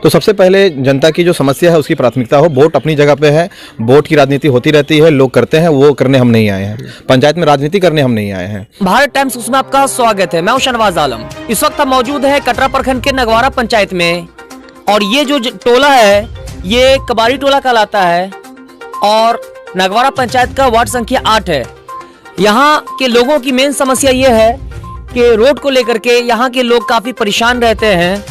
तो सबसे पहले जनता की जो समस्या है उसकी प्राथमिकता हो। वोट अपनी जगह पे है, वोट की राजनीति होती रहती है, लोग करते हैं, वो करने हम नहीं आए हैं। पंचायत में राजनीति करने हम नहीं आए हैं। भारत टाइम्स उसमें आपका स्वागत है। मैं हूं शहनवाज आलम। इस वक्त हम मौजूद है कटरा प्रखंड के नगवारा पंचायत में और ये जो टोला है ये कबाड़ी टोला कहलाता है और नगवारा पंचायत का वार्ड संख्या 8 है। यहाँ के लोगों की मेन समस्या ये है कि रोड को लेकर के यहाँ के लोग काफी परेशान रहते हैं।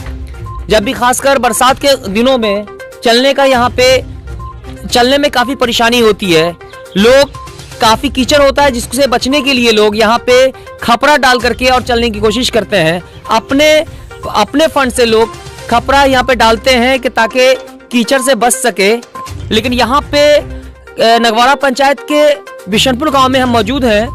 जब भी खासकर बरसात के दिनों में चलने में काफी परेशानी होती है। लोग काफी कीचड़ होता है जिससे बचने के लिए लोग यहाँ पे खपरा डाल करके और चलने की कोशिश करते हैं। अपने फंड से लोग खपरा यहाँ पे डालते हैं कि ताकि कीचड़ से बच सके। लेकिन यहाँ पे नगवारा पंचायत के बिशनपुर गांव में हम मौजूद हैं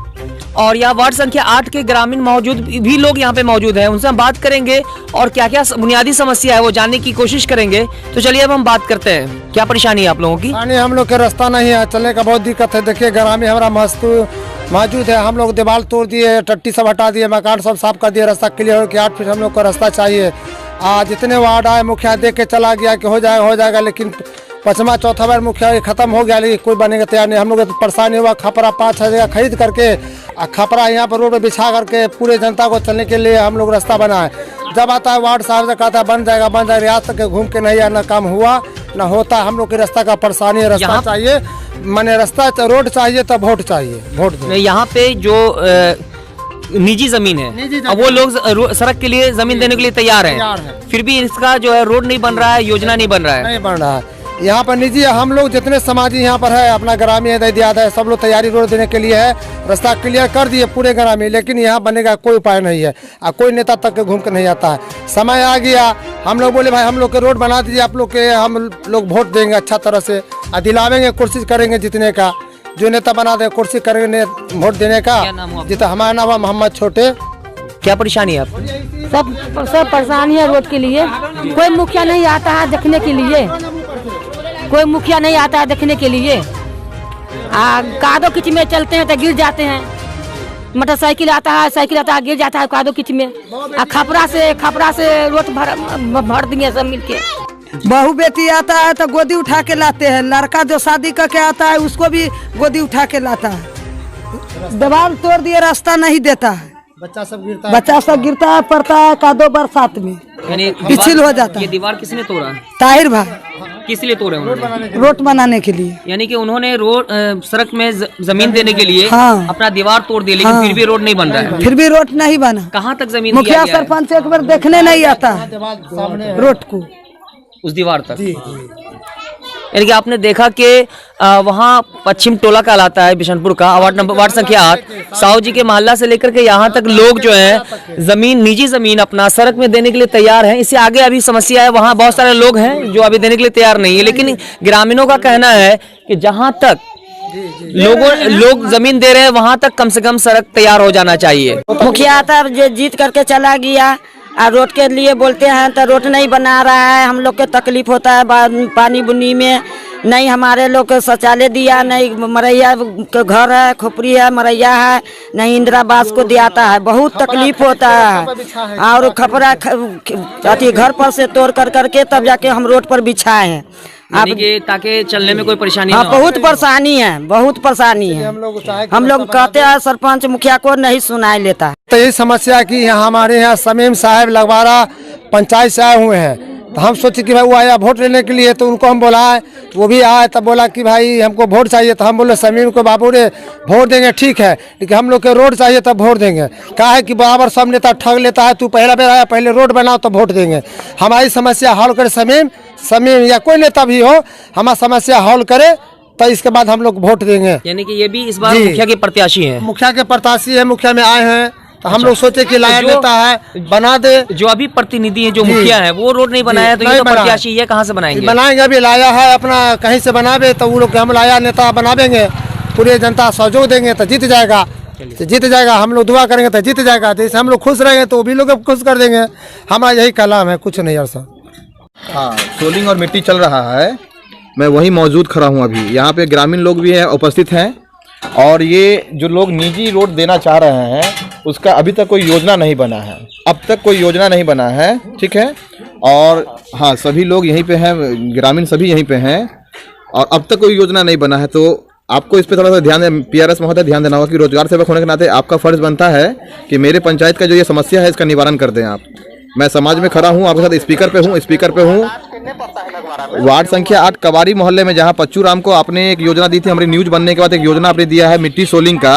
और यहाँ वार्ड संख्या 8 के ग्रामीण मौजूद भी लोग यहाँ पे मौजूद हैं। उनसे हम बात करेंगे और क्या क्या बुनियादी समस्या है वो जानने की कोशिश करेंगे। तो चलिए अब हम बात करते हैं। क्या परेशानी है आप लोगों की? हम लोग के रास्ता नहीं है, चलने का बहुत दिक्कत है। देखिए ग्रामीण हमारा मौजूद है। हम लोग दीवार तोड़ दिए, टट्टी सब हटा दिए, मकान सब साफ कर दिए, रास्ता क्लियर हो गया। 8 फीट हम लोग को रास्ता चाहिए। जितने वार्ड आए मुखिया देख के चला गया कि हो जाएगा, लेकिन 5वां चौथा बार मुखिया खत्म हो गया, लेकिन कोई बनेगा तैयार नहीं। हम लोग तो परेशानी हुआ। खपरा 5-6 जगह खरीद करके खपरा यहाँ पर रोड पे बिछा करके पूरे जनता को चलने के लिए हम लोग रास्ता बनाए। जब आता है वार्ड साहब से कहता है बन जाएगा, आज तक घूम के नहीं आना काम हुआ न होता। हम लोग के रास्ता का परेशानी है। रास्ता चाहिए, मैंने रास्ता रोड चाहिए तब वोट चाहिए। वोट यहाँ पे जो निजी जमीन है अब वो लोग सड़क के लिए जमीन देने के लिए तैयार है, फिर भी इसका जो है रोड नहीं बन रहा है, योजना नहीं बन रहा है। यहाँ पर निजी हम लोग जितने समाजी यहाँ पर है अपना ग्रामीण दैदियाद है, सब लोग तैयारी रोड देने के लिए है। रास्ता क्लियर कर दिए पूरे ग्रामीण, लेकिन यहाँ बनने का कोई उपाय नहीं है। कोई नेता तक के घूम कर नहीं आता है। समय आ गया, हम लोग बोले भाई हम लोग के रोड बना दीजिए, आप लोग के हम लोग वोट देंगे अच्छा तरह से, दिलावेंगे, कोशिश करेंगे जीतने का। जो नेता बना दे कोशिश करेंगे वोट देने का। जितना हमारा नाम है मोहम्मद छोटे। क्या परेशानी है आप? सब परेशानी है रोड के लिए। कोई मुखिया नहीं आता है देखने के लिए, कोई मुखिया नहीं आता है देखने के लिए। कादो किच में चलते हैं तो गिर जाते हैं। मोटरसाइकिल आता है, साइकिल आता है, गिर जाता है कादो किच में। खपरा से रोड भर देंगे सब मिलके। बहू बेटी आता है तो गोदी उठा के लाते हैं। लड़का जो शादी करके आता है उसको भी गोदी उठा के लाता है। दीवार तोड़ दिए, रास्ता नहीं देता है। बच्चा सब गिरता है पड़ता है कादो बरसात में, पिछल हो जाता है। ये दीवार किसने तोड़ा? ताहिर भाई। किस लिए तोड़े उन्होंने? रोड बनाने के लिए। यानी कि उन्होंने रोड सड़क में जमीन देने के लिए हाँ। अपना दीवार तोड़ दिया, लेकिन फिर भी रोड नहीं बन रहा है। फिर भी रोड नहीं बना। कहाँ तक जमीन मुखिया सरपंच एक बार देखने नहीं आता रोड को, उस दीवार तक। यानी कि आपने देखा कि वहाँ पश्चिम टोला कहलाता है बिशनपुर का, वार्ड संख्या 8। साहू जी के मोहल्ला से लेकर के यहाँ तक लोग जो है निजी जमीन अपना सड़क में देने के लिए तैयार हैं। इससे आगे अभी समस्या है, वहाँ बहुत सारे लोग हैं जो अभी देने के लिए तैयार नहीं है। लेकिन ग्रामीणों का कहना है कि जहाँ तक लोग जमीन दे रहे हैं वहाँ तक कम से कम सड़क तैयार हो जाना चाहिए। मुखिया आता जो जीत करके चला गया और रोड के लिए बोलते हैं तो रोड नहीं बना रहा है। हम लोग के तकलीफ होता है पानी बुनी में। नहीं हमारे लोग को शौचालय दिया, नहीं मरैया के घर है, खोपड़ी है, मरैया है, नहीं इंदिरा आवास को दियाता है। बहुत तकलीफ होता है। और खपरा अति घर पर से तोड़ करके तब जाके हम रोड पर बिछाए हैं ताकि चलने में कोई परेशानी हाँ, बहुत परेशानी है, बहुत परेशानी है। हम लोग कहते हैं सरपंच मुखिया को नहीं सुनाई लेता। तो यही समस्या की यहाँ हमारे यहाँ समीम साहब लगवारा पंचायत से आए हुए हैं। तो हम सोचे कि भाई वो आया वोट लेने के लिए, तो उनको हम बुलाए, वो भी आए। तब बोला कि भाई हमको वोट चाहिए। तो हम बोले समीम को बाबू रे वोट देंगे ठीक है, लेकिन हम लोग के रोड चाहिए तब वोट देंगे। कहा है कि बराबर सब नेता ठग लेता है, तू पहला बेर आया, पहले रोड बनाओ तो वोट देंगे। हमारी समस्या हल करे समीम या कोई नेता भी हो, हमारी समस्या हल करे तो इसके बाद हम लोग वोट देंगे। यानी कि ये भी इस बार मुखिया के प्रत्याशी हैं। मुखिया के प्रत्याशी है, मुखिया में आए हैं। तो हम लोग सोचे कि लाया नेता है बना दे। जो अभी प्रतिनिधि है, जो मुखिया है, वो रोड नहीं बनाया है, तो ये तो प्रत्याशी ये कहाँ से बनाएंगे? बनाएंगे, अभी लाया है अपना कहीं से बनावे तो वो लोग हम लाया नेता बनावेंगे, पूरे जनता सहयोग देंगे तो जीत जाएगा। हम लोग दुआ करेंगे तो जीत जाएगा। जैसे हम लोग खुश रहेंगे तो वो भी लोग खुश कर देंगे। हमारा यही कलाम है, कुछ नहीं। सर हाँ, सोलिंग और मिट्टी चल रहा है। मैं वहीं मौजूद खड़ा हूँ अभी। यहाँ पे ग्रामीण लोग भी हैं, उपस्थित हैं। और ये जो लोग निजी रोड देना चाह रहे हैं उसका अभी तक कोई योजना नहीं बना है। अब तक कोई योजना नहीं बना है, ठीक है। और हाँ सभी लोग यहीं पे हैं, ग्रामीण सभी यहीं पे हैं और अब तक कोई योजना नहीं बना है। तो आपको इस पे थोड़ा सा ध्यान दें, पीआरएस महोदय ध्यान देना होगा कि रोजगार सेवक होने के नाते आपका फर्ज बनता है कि मेरे पंचायत का जो ये समस्या है इसका निवारण कर दें आप। मैं समाज में खड़ा हूँ, आपके साथ स्पीकर पे हूँ। वार्ड संख्या 8 कवारी मोहल्ले में जहाँ पच्चू राम को आपने एक योजना दी थी, हमारी न्यूज बनने के बाद एक योजना आपने दिया है मिट्टी सोलिंग का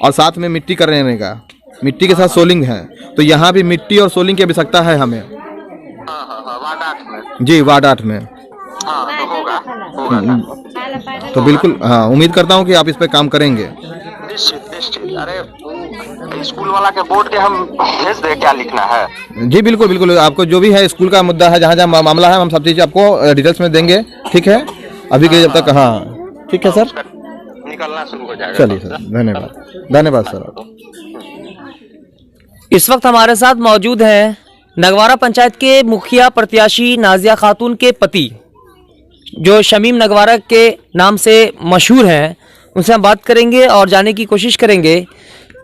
और साथ में मिट्टी करने का, मिट्टी के साथ सोलिंग है। तो यहाँ भी मिट्टी और सोलिंग की आवश्यकता है हमें। जी वार्ड 8 में तो बिल्कुल हाँ, उम्मीद करता हूँ कि आप इस पे काम करेंगे। निश्चित। अरे स्कूल वाला के बोर्ड के हम भेज दे, क्या लिखना है? जी बिल्कुल बिल्कुल, आपको जो भी है स्कूल का मुद्दा है, जहाँ जहाँ मामला है, हम सब चीज़ आपको डिटेल्स में देंगे। ठीक है, अभी के जब तक हाँ ठीक है सर, निकलना शुरू हो जाएगा। चलिए सर, धन्यवाद सर। इस वक्त हमारे साथ मौजूद हैं नगवारा पंचायत के मुखिया प्रत्याशी नाजिया खातून के पति, जो शमीम नगवारा के नाम से मशहूर हैं। उनसे हम बात करेंगे और जानने की कोशिश करेंगे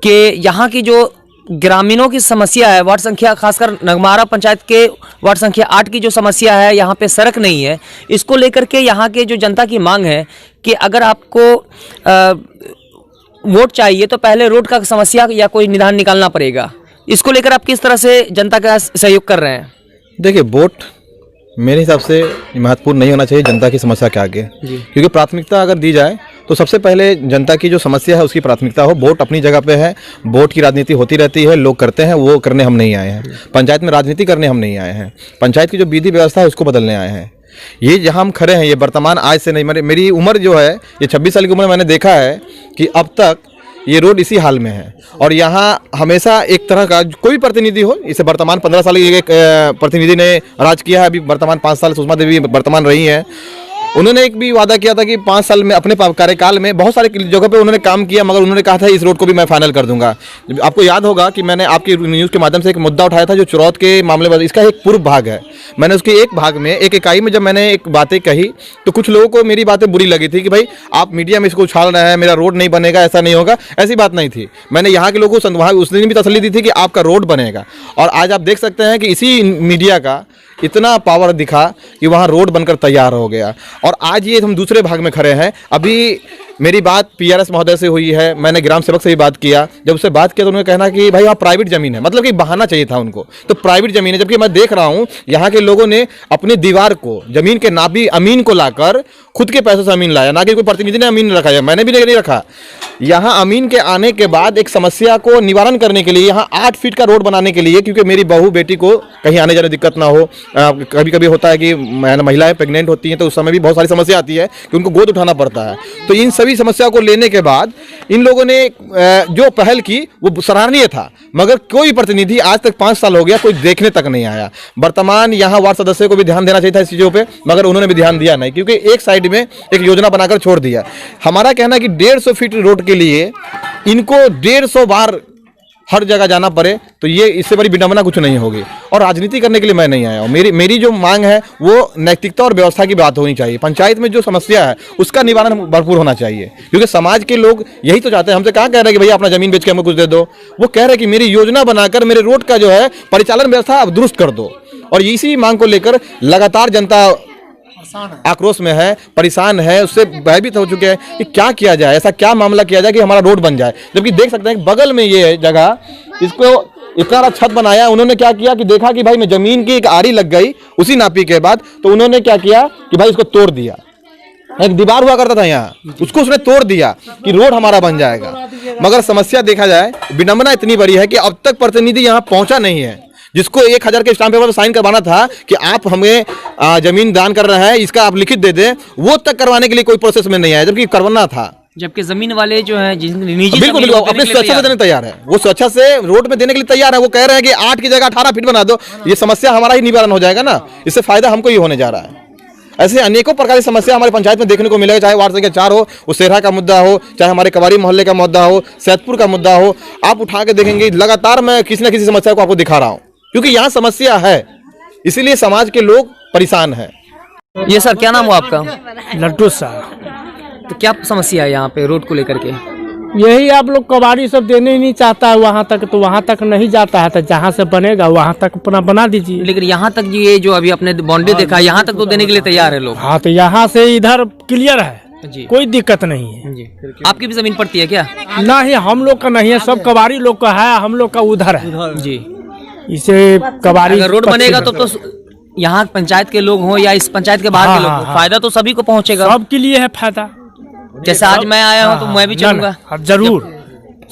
कि यहाँ की जो ग्रामीणों की समस्या है, वार्ड संख्या खासकर नगवारा पंचायत के वार्ड संख्या 8 की जो समस्या है, यहाँ पे सड़क नहीं है, इसको लेकर के यहाँ के जो जनता की मांग है कि अगर आपको वोट चाहिए तो पहले रोड का समस्या या कोई निदान निकालना पड़ेगा। इसको लेकर आप किस तरह से जनता का सहयोग कर रहे हैं? देखिए, वोट मेरे हिसाब से महत्वपूर्ण नहीं होना चाहिए जनता की समस्या के आगे, क्योंकि प्राथमिकता अगर दी जाए तो सबसे पहले जनता की जो समस्या है उसकी प्राथमिकता हो। वोट अपनी जगह पे है, वोट की राजनीति होती रहती है, लोग करते हैं, वो करने हम नहीं आए हैं। पंचायत में राजनीति करने हम नहीं आए हैं, पंचायत की जो विधि व्यवस्था है उसको बदलने आए हैं। ये जहाँ हम खड़े हैं, ये वर्तमान आज से नहीं, मेरी उम्र जो है ये 26 साल की उम्र, मैंने देखा है कि अब तक ये रोड इसी हाल में है। और यहाँ हमेशा एक तरह का कोई प्रतिनिधि हो, इसे वर्तमान 15 साल की एक प्रतिनिधि ने राज किया है, अभी वर्तमान 5 साल सुषमा देवी वर्तमान रही हैं। उन्होंने एक भी वादा किया था कि 5 साल में अपने कार्यकाल में बहुत सारे जगह पे उन्होंने काम किया, मगर उन्होंने कहा था इस रोड को भी मैं फाइनल कर दूंगा। आपको याद होगा कि मैंने आपकी न्यूज़ के माध्यम से एक मुद्दा उठाया था जो चुरौत के मामले में, इसका एक पूर्व भाग है। मैंने उसके एक भाग में, एक इकाई में जब मैंने एक बातें कही तो कुछ लोगों को मेरी बातें बुरी लगी थी कि भाई आप मीडिया में इसको उछाल रहे हैं, मेरा रोड नहीं बनेगा, ऐसा नहीं होगा। ऐसी बात नहीं थी। मैंने यहाँ के लोगों को वहाँ उस दिन भी तसल्ली दी थी कि आपका रोड बनेगा। और आज आप देख सकते हैं कि इसी मीडिया का इतना पावर दिखा कि वहाँ रोड बनकर तैयार हो गया। और आज ये हम दूसरे भाग में खड़े हैं। अभी मेरी बात पीआरएस महोदय से हुई है, मैंने ग्राम सेवक से भी बात किया। जब उससे बात किया तो उन्होंने कहना कि भाई वहाँ प्राइवेट ज़मीन है, मतलब कि बहाना चाहिए था उनको, तो प्राइवेट ज़मीन है। जबकि मैं देख रहा हूँ यहाँ के लोगों ने अपनी दीवार को, ज़मीन के नाबी अमीन को लाकर खुद के पैसों से अमीन लाया, ना कि कोई प्रतिनिधि ने अमीन रखा है, मैंने भी नहीं रखा। यहाँ अमीन के आने के बाद एक समस्या को निवारण करने के लिए यहाँ 8 फीट का रोड बनाने के लिए, क्योंकि मेरी बहू बेटी को कहीं आने जाने दिक्कत ना हो। कभी कभी होता है कि महिलाएं प्रेग्नेंट होती हैं तो उस समय भी बहुत सारी समस्या आती है कि उनको गोद उठाना पड़ता है। तो इन सभी समस्या को लेने के बाद इन लोगों ने जो पहल की वो सराहनीय था, मगर कोई प्रतिनिधि आज तक 5 साल हो गया कोई देखने तक नहीं आया। वर्तमान यहाँ वार्ड सदस्य को भी ध्यान देना चाहिए था इस चीज़ों पे, मगर उन्होंने भी ध्यान दिया नहीं, क्योंकि एक साइड में एक योजना बनाकर छोड़ दिया। हमारा कहना है कि 150 फीट रोड के लिए इनको 150 बार हर जगह जाना पड़े तो ये इससे बड़ी विडंबना कुछ नहीं होगी। और राजनीति करने के लिए मैं नहीं आया हूँ। मेरी जो मांग है वो नैतिकता और व्यवस्था की बात होनी चाहिए। पंचायत में जो समस्या है उसका निवारण भरपूर होना चाहिए, क्योंकि समाज के लोग यही तो चाहते हैं। हमसे कहाँ कह रहे हैं कि भैया अपना जमीन बेच के हमें कुछ दे दो, वो कह रहे हैं कि मेरी योजना बनाकर मेरे रोड का जो है परिचालन व्यवस्था आप दुरुस्त कर दो। और इसी मांग को लेकर लगातार जनता आक्रोश में है, परेशान है, उससे भयभीत हो चुके हैं कि क्या किया जाए, ऐसा क्या मामला किया जाए कि हमारा रोड बन जाए। जबकि देख सकते हैं बगल में ये जगह, इसको इतना छत बनाया उन्होंने, क्या किया कि देखा कि भाई मैं जमीन की एक आरी लग गई उसी नापी के बाद, तो उन्होंने क्या किया कि भाई इसको तोड़ दिया। एक दीवार हुआ करता था यहाँ, उसको उसने तोड़ दिया कि रोड हमारा बन जाएगा। मगर समस्या देखा जाए, विडंबना इतनी बड़ी है कि अब तक प्रतिनिधि यहाँ पहुंचा नहीं है। जिसको 1000 के स्टाम्प पेपर पर साइन करवाना था कि आप हमें जमीन दान कर रहे हैं, इसका आप लिखित दे दें, वो तक करवाने के लिए कोई प्रोसेस में नहीं आया, जबकि करवाना था। जबकि जमीन वाले जो है निजी बिल्कुल अपने स्वेच्छा से देने तैयार है, वो स्वेच्छा से रोड में देने के लिए तैयार है। वो कह रहे हैं कि 8 की जगह 18 फीट बना दो, ये समस्या हमारा ही निवारण हो जाएगा ना, इससे फायदा हमको ही होने जा रहा है। ऐसे अनेकों प्रकार की समस्या हमारे पंचायत में देखने को मिलेगा, चाहे वार्ड संख्या 4 हो, उसेरा का मुद्दा हो, चाहे हमारे कवारी मोहल्ले का मुद्दा हो, सैदपुर का मुद्दा हो, आप उठा के देखेंगे लगातार मैं किसी न किसी समस्या को आपको दिखा रहा हूँ, क्योंकि यहाँ समस्या है, इसीलिए समाज के लोग परेशान हैं। ये सर क्या नाम हुआ आपका? लट्टू साहब, तो क्या समस्या है यहाँ पे रोड को लेकर के? यही आप लोग कबाड़ी सब देने ही नहीं चाहता है वहाँ तक, तो वहाँ तक नहीं जाता है, तो जहाँ से बनेगा वहाँ तक अपना बना दीजिए। लेकिन यहाँ तक ये जो अभी अपने बाउंड्री देखा, यहाँ तक तो देने के लिए तैयार है लोग। हाँ, तो यहाँ से इधर क्लियर है जी, कोई दिक्कत नहीं है जी। आपकी भी जमीन पड़ती है क्या? नहीं, हम लोग का नहीं है, सब कबाड़ी लोग का है, हम लोग का उधर है जी। इसे कबाड़ी। अगर रोड बनेगा तो यहाँ पंचायत के लोग हों या इस पंचायत के बाहर के लोग हों, फायदा तो सभी को पहुँचेगा, सबके लिए है फायदा। जैसे आज मैं आया हूँ तो मैं भी चलूंगा जरूर,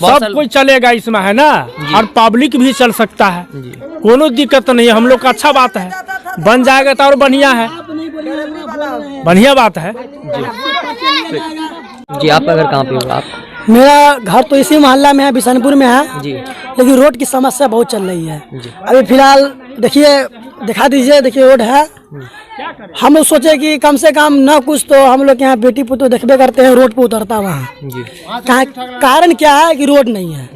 सब कोई चलेगा इसमें, है ना, और पब्लिक भी चल सकता है, कोनो दिक्कत नहीं है। हम लोग का अच्छा बात है, बन जाएगा तो और बढ़िया है, बढ़िया बात है जी। आपका घर कहाँ पे होगा? आप? मेरा घर तो इसी मोहल्ला में है, बिशनपुर में है जी। लेकिन रोड की समस्या बहुत चल रही है जी। अभी फिलहाल देखिए, दिखा दीजिए, देखिए रोड है। हम लोग सोचे कि कम से कम न कुछ तो हम लोग यहाँ बेटी पुतो देखबे करते हैं, रोड पे उतरता वहाँ जी। कारण क्या है कि रोड नहीं है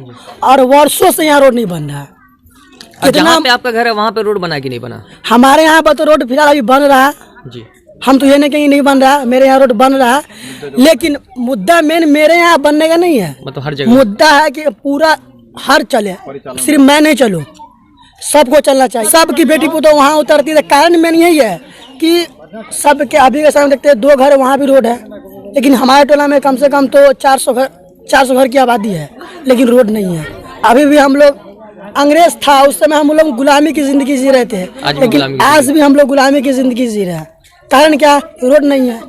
और वर्षों से यहाँ रोड नहीं बन रहा है। जहाँ पे आपका घर है वहाँ पे रोड बना कि नहीं बना? हमारे यहाँ पर तो रोड फिलहाल अभी बन रहा है जी। हम तो ये नहीं कहीं नहीं बन रहा, मेरे यहाँ रोड बन रहा है, लेकिन मुद्दा मेन मेरे यहाँ बनने का नहीं है, मतलब हर जगह मुद्दा है कि पूरा हर चले, सिर्फ मैं नहीं चलूं, सबको चलना चाहिए। सबकी बेटी पुतो वहाँ उतरती है, कारण मेन यही है कि सबके अभी के समय देखते हैं 2 घर वहाँ भी रोड है, लेकिन हमारे टोला में कम से कम तो 400 घर की आबादी है, लेकिन रोड नहीं है। अभी भी हम लोग, अंग्रेज था उस समय, हम लोग गुलामी की जिंदगी जी रहे थे, लेकिन आज भी हम लोग गुलामी की जिंदगी जी रहे हैं। कारण क्या? रोड नहीं है।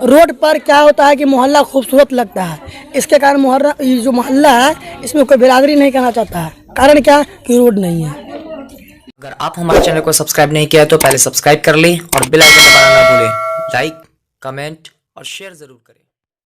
रोड पर क्या होता है कि मोहल्ला खूबसूरत लगता है, इसके कारण ये जो मोहल्ला है इसमें कोई बिरादरी नहीं करना चाहता है। कारण क्या? कि रोड नहीं है। अगर आप हमारे चैनल को सब्सक्राइब नहीं किया तो पहले सब्सक्राइब कर लें और बेल आइकन दबाना ना भूलें। लाइक, कमेंट और शेयर जरूर करें।